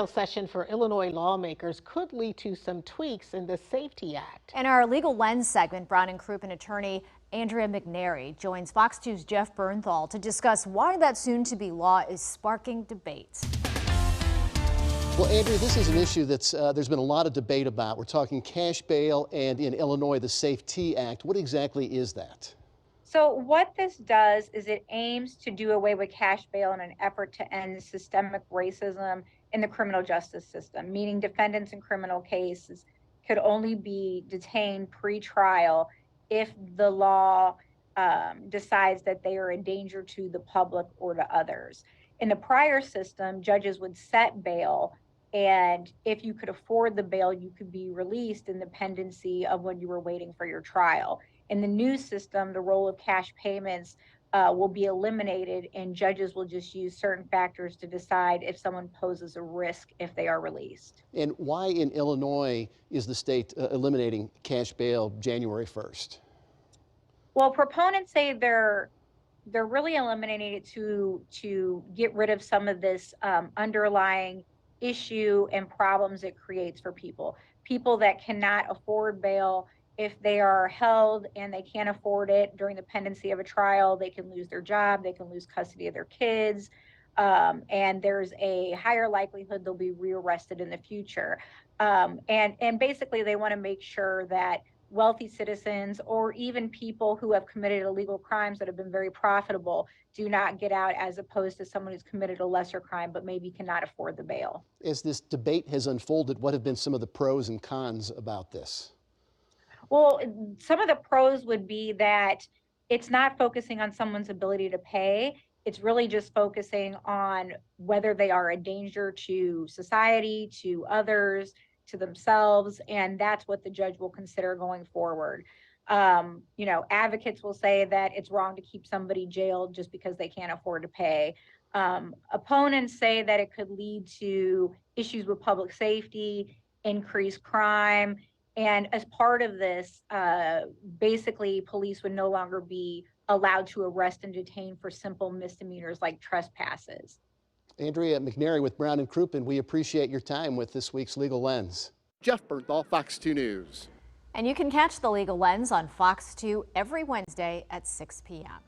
Session for Illinois lawmakers could lead to some tweaks in the Safety Act. In our Legal Lens segment, Brown and Crouppen attorney Andrea McNary joins Fox 2's Jeff Bernthal to discuss why that soon-to-be law is sparking debate. Well, Andrea, this is an issue that's there's been a lot of debate about. We're talking cash bail and in Illinois, the Safety Act. What exactly is that? So what this does is it aims to do away with cash bail in an effort to end systemic racism in the criminal justice system, meaning defendants in criminal cases could only be detained pre-trial if the law decides that they are a danger to the public or to others. In the prior system, judges would set bail, and if you could afford the bail, you could be released in the pendency of when you were waiting for your trial. In the new system, the role of cash payments will be eliminated, and judges will just use certain factors to decide if someone poses a risk if they are released. And why in Illinois is the state eliminating cash bail January 1st? Well, proponents say they're really eliminating it to get rid of some of this underlying issue and problems it creates for people that cannot afford bail. If they are held and they can't afford it during the pendency of a trial, they can lose their job, they can lose custody of their kids, and there's a higher likelihood they'll be rearrested in the future. And basically they want to make sure that wealthy citizens or even people who have committed illegal crimes that have been very profitable do not get out, as opposed to someone who's committed a lesser crime but maybe cannot afford the bail. As this debate has unfolded, what have been some of the pros and cons about this? Well, some of the pros would be that it's not focusing on someone's ability to pay. It's really just focusing on whether they are a danger to society, to others, to themselves, and that's what the judge will consider going forward. Advocates will say that it's wrong to keep somebody jailed just because they can't afford to pay. Opponents say that it could lead to issues with public safety, increased crime. And as part of this, basically police would no longer be allowed to arrest and detain for simple misdemeanors like trespasses. Andrea McNary with Brown and Crouppen, we appreciate your time with this week's Legal Lens. Jeff Bernthal, Fox 2 News. And you can catch the Legal Lens on Fox 2 every Wednesday at 6 p.m.